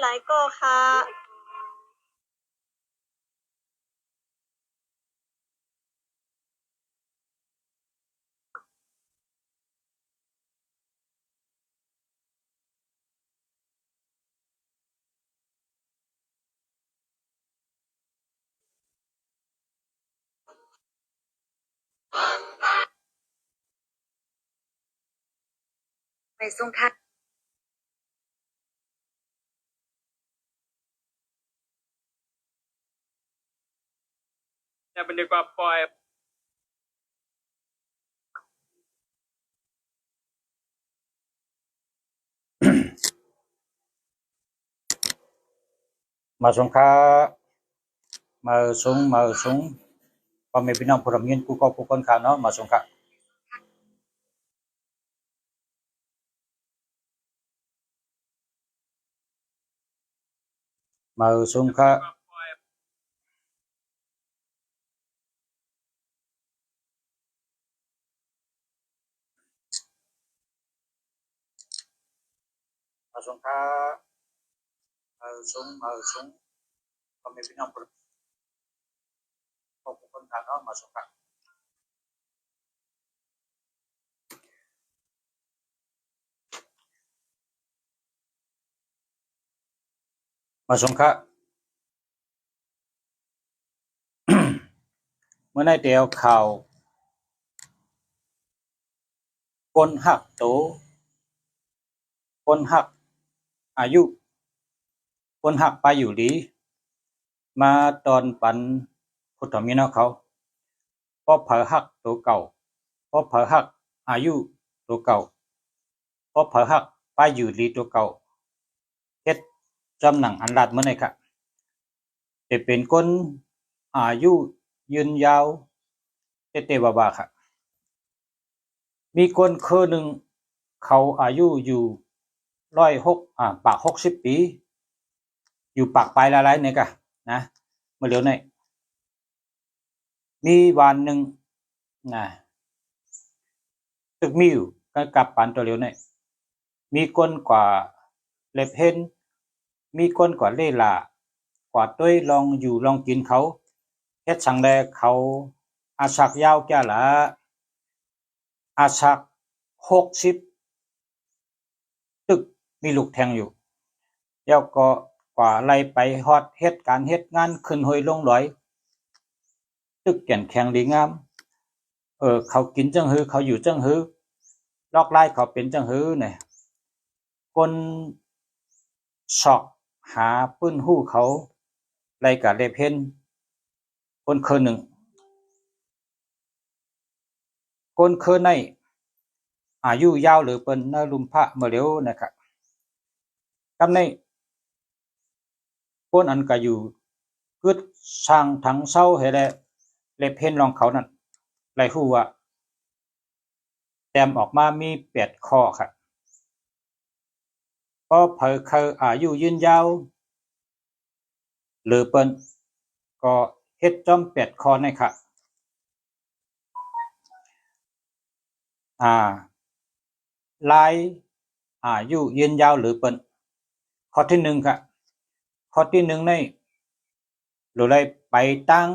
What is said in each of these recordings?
หลายก็ค่ะไปส่งค่ะจะเป็นดีกว่าปล่อยมาสงค้ามาสงพ่อแม่พี่น้องผู้ร่ำเรียนกูก็ผู้คนข่าวเนาะมาสงค้ามาสงค้ามาสงค้ามาสงพ่อแม่พี่น้องผู้คนข่าวเนาะมาสงค้ามาสงค้าเมื่อในเดียวข่าวคนหักโตคนหักอายุคนหักไปอยู่ดีมาตอนปันพุทธมิเนาะเขาพอเผลอหักตัวเก่าพอเผลอหักอายุตัวเก่าพอเผลอหักไปอยู่ดีตัวเก่าเฮ็ดจำหนังอันลาดเมื่อไหร่ค่ะจะเป็นคนอายุยืนยาวเตๆบาๆค่ะมีคนเคยหนึ่งเขาอายุอยู่ปาก60 ปีอยู่ปากปลายละลายเนี่ยกะนะเมื่อเร็วเนี่ยมีวันหนึ่งนะตึกมิวกับปันตัวเร็วเนี่ยมีคนกว่าเล็บเห็นมีคนกว่าเล่ล่ากว่าต้วยลองอยู่ลองกินเขาเฮ็ดสังแลเขาอาชักยาวแก่ละอาชัก60ตึกมีลูกแทงอยู่แล้วก็กว่าไล่ไปฮอดเฮ็ดการเฮ็ดงานขึ้นห้อยลงลอยตึกแก่นแข็งดีงามเขากินจังหือเขาอยู่จังหือลอกไล่เขาเป็นจังหือเนี่ยคนชอกหาปื้นหู้เขาไล่กะเล็บเห็นคนเคยหนึ่งคนเคยในอายุยาวหรือเปิ้นนะลุมพระเมื่อเร็วนะครับกำในคนอันก็อยู่กึดสร้างถังเศร้าให้ได้เล็บเห็นรองเขานั่นไล่ฮู้ว่าแต้มออกมามี8ข้อครับพอเผอเขาอายุยืนยาวหรือเปิ้นก็เฮ็ดจอม8ข้อนี่ครับลายอายุยืนยาวหรือเปิ้นข้อที่1ครับข้อที่1นี่หรือได้ไปตั้ง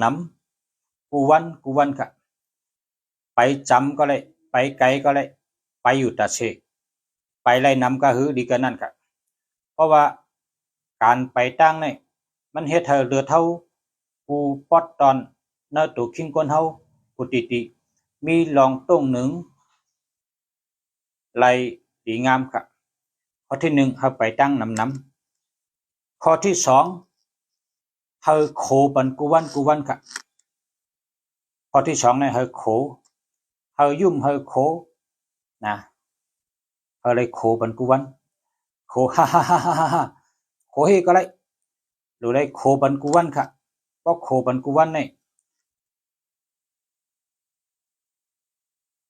นำกูวันครับไปจำก็เลยไปไกลก็เลยไปอยู่ตาเชไปไล่นำก็หือดีกันนั่นครับเพราะว่าการไปตั้งนี่มันเฮ็ดให้เรือเท่ากูปอดตอนเนอตัวคิงคนเฮาปุติติมีลองต้งหนึ่งไล่ดีงามครับข้อที่1เฮาไปตั้งนำข้อที่2เฮาโคปันกูวันครับข้อที่2นี่เฮาโคเฮายุ่มเฮาโคนะเฮาเลยโคปันกูวันโคฮ่าโคเฮก็เลยหรือเลยโคปันกูวันครับก็โคปันกูวันนี่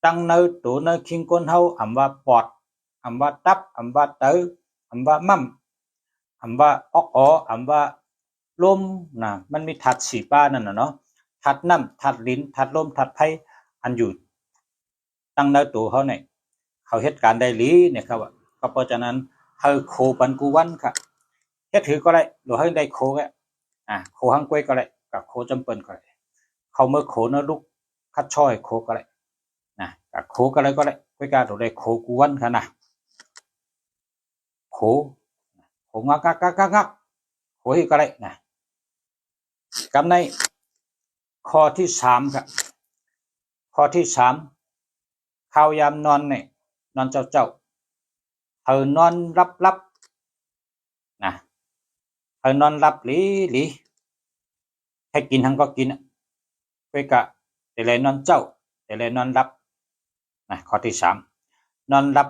ตั้งเนอตัวเนอคิงคนเฮาอำว่าปอดอำว่าตับอำว่าเตออำว่ามั่มอำว่าออกอำว่าลมนะมันมีถัดสีป้านั่นน่ะเนาะถัดน้ำถัดลิ้นถัดลมถัดไผอันอยู่ตั้งเนอตัวเฮาเนี่ยเขาเฮ็ดการได้ลีเนี่ยครับก็เพราะฉะนั้นเฮ hơi khổ bắn cú văn cả hết thứ có lại rồi hơi đây khổ cái khổ hăng quay có lại cả khổ chấm bẩn có lại không mới khổ nó lúc cắt choi khổ có lại cả khổ có lại quay cả rồi đây khổ cú văn cả nào khổ ngắc khổ thì có lại nè cắm nàyข้อที่3ครับข้อที่3ข้าวยามนอนเนี่ยนอนเจ้านอนรับนะนอนรับหลีให้กินทั้งก็กินไปกะแต่เลยนอนเจ้าแต่เลยนอนรับนะข้อที่3นอนรั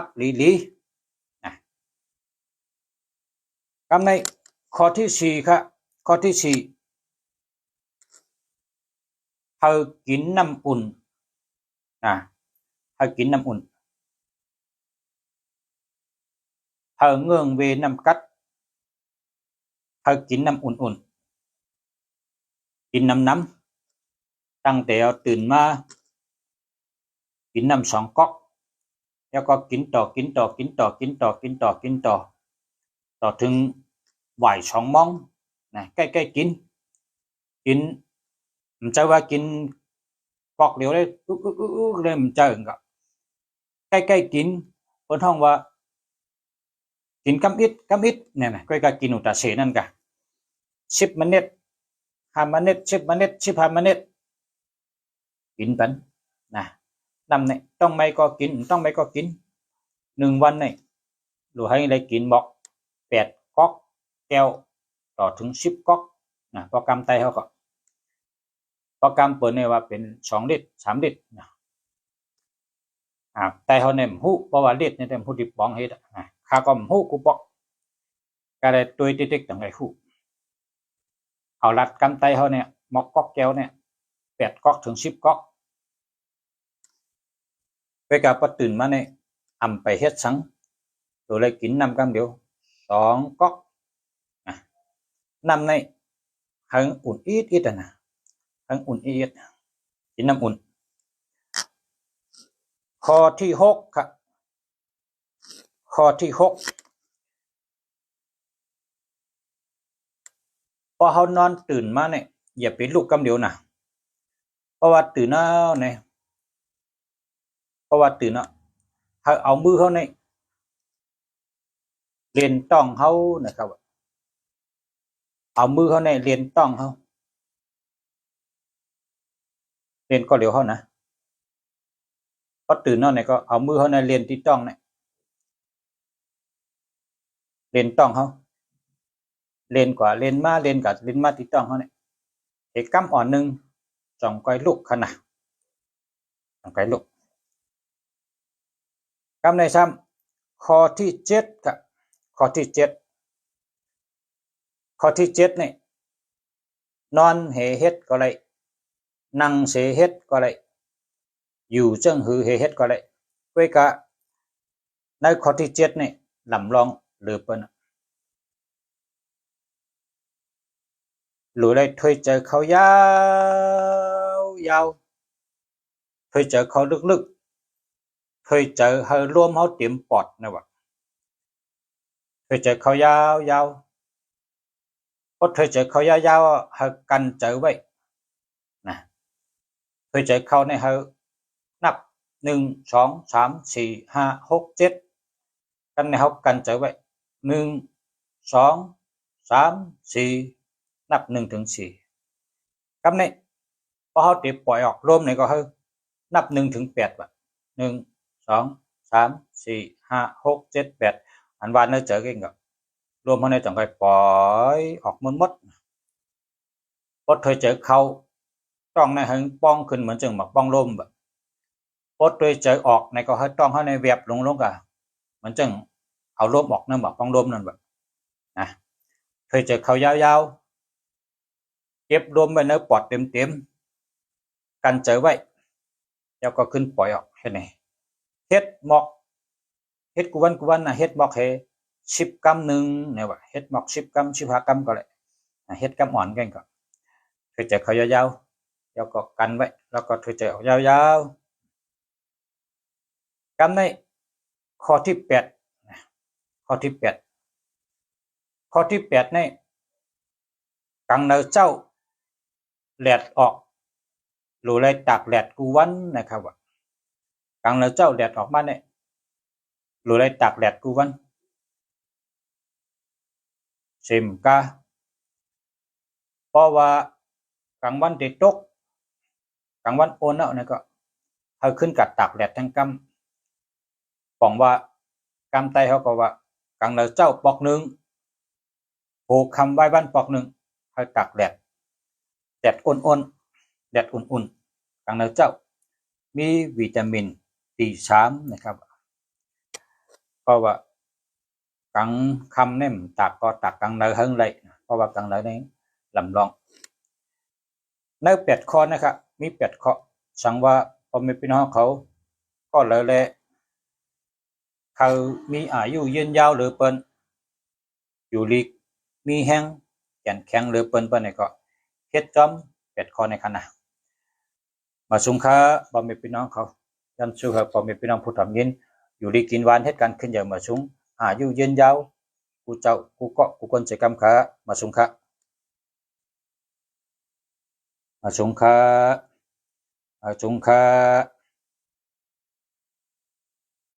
บหลีนะคำในข้อที่4ครับข้อที่4hơi kín nămอุ่นhơi kín nămอุ่นhơi ngương về năm cắt hơi kín nămอุ่นกินน้ำตั้งแต่ตื่นมากินน้ำ2ก๊อกแล้วก็กินต่อต่อถึงบ่าย2 โมงนะใกล้ๆกินมันจะว่ากินก๊อกเดียวได้เลยมันจะก็ใกล้ๆกินเพิ่นฮ้องว่ากินกำอิดเนี่ยนะก็กินอุตาเสนั่นกะ10 นาที5 นาที10 นาที15 นาทีกินปันนะนำเนี่ยต้องไม่ก็กิน1 วันเนี่ยหรือให้ได้กินบอก8 ก๊อกแก้วต่อถึง10 ก๊อกนะโปรแกรมไตเขาก็โปรแกรมเปิดเนี่ยว่าเป็น2 ลิตร3 ลิตรนะไตเขาเนี่ยหู้เพราะว่าลิตรเนี่ยเป็นผู้ที่ป้องเฮ็ดข้าก็หู้กูบอกก็ได้ตัวติ๊กๆตั้งไงหู้เอารัดกำไตเขาเนี่ยมอกก๊อกแก้วเนี่ย8 ก๊อกถึง10 ก๊อกไปกับพอตื่นมาเนี่ยไปเฮ็ดสังตัวเลยกินน้ำกำเดียว2 ก๊อกน้ำในหังอุ่นอีดนะหังอุ่นอีดกินน้ำอุ่นข้อที่6ครับข้อที่6พอเขานอนตื่นมาเนี่ยอย่าไปลุกกำเดียวนะเพราะว่าตื่นแล้วเนี่ยเขาเอามือเขาเนี่ยเรียนต้องเขานะครับเอามือเขาเนี่ยเรียนต้องเขาเรียนก็เดี๋ยวเขานะพอตื่นแล้วเนี่ยก็เอามือเขาเนี่ยเรียนที่ต้องเนี่ยเรียนต้องเขาเรียนกว่าเรียนมาที่ต้องเขาเนี่ยเอกกำอ่อนหนึ่ง2 ก้อยลูกขนาด2 ก้อยลูกกำในซ้ำข้อที่7กับข้อที่7เนี่ยนอนเหเฮ็ดก็เลยนั่งเสเฮ็ดก็เลยอยู่เจิ้งหือเหเฮ็ดก็เลยด้วยกะในข้อที่7เนี่ยลำลองหรือเปิ้นหรือได้ถอยใจเขายาวถอยใจเขาลึกถอยใจให้รวมเขาเตรียมปอดนะวะถอยใจเขายาวพอถอยใจเขายาวให้กันใจไว้นะถอยใจเขาในให้นับ1 2 3 4 5 6 7กันในเขากันใจไว้1 2 3 4นับ1 ถึง 4กับนี้พอเขาเตรียมปล่อยออกรวมนี่ก็ให้นับ1 ถึง 8ว่ะ1 2 3 4 5 6 7 8อันว่าเนื้อเจอกันก็รวมเขาในจังไงปล่อยออกหมดพอถอยใจเขาต้องในให้ป้องขึ้นเหมือนจังหมักป้องลมแบบพอถอยใจออกในก็ให้ต้องเขาในแวบลงกะเหมือนจังเอาลมออกนั่นแบบป้องลมนั่นแบบนะถอยใจเขายาวเก็บลมไว้ในปอดเต็มกันใจไว้แล้วก็ขึ้นปล่อยออกแค่นี้เฮ็ดหมอกเฮ็ดกวนนะเฮ็ดหมอกให้10 กรัมหนึ่งเนี่ยว่าเฮ็ดหมอก10 กรัม15 กรัมก็เลยเฮ็ดกำอ่อนกันก็ถอยใจเขายาวแล้วก็กันไว้แล้วก็ถอยใจออกยาวๆกำในข้อที่8 ข้อที่แปดข้อที่แปดนี่กังเนอเจ้าแหลดออกหรือเลยตากแหลดกูวันนะครับว่ากังเนอเจ้าแหลดออกมาเนี่ยหรือเลยตากแหลดกูวันเซมกาเพราะว่ากลางวันติดตกกลางวันโอนเอาเนี่ยก็เขาขึ้นกับตากแดดทั้งกำบอกว่ากำไตเขาก็ว่ากลางเนอเจ้าปอกหนึ่งโผคำไว้บ้านปอกหนึ่งเขาตากแดดแดดอ่อนๆแดดอุ่นๆกลางเนอเจ้ามีวิตามิน D3 นะครับเพราะว่ากลางคำเนี่ยตากก็ตากกลางเนอเฮงเลยเพราะว่ากลางเนอนี้ลำลองใน8ข้อนะครับมี8ข้อสั่งว่าพอมีพี่น้องเขาก็เลยแหละเขามีอายุยืนยาวหรือเปิ้นอยู่ลีกมีแห้งแข็งแข็งหรือเปิ้นนี่ก็เฮ็ดจอม8ข้อในคันนะมาสุงค้าบ่มีพี่น้องเขายันสู้ครับบ่มีพี่น้องผู้ทำยินอยู่ลีกินหวานเฮ็ดกันขึ้นอย่างมาสุงอายุยืนยาวกูเจ้ากูเกาะกูคนใจกำขามาสุงค้ามาสุงค้า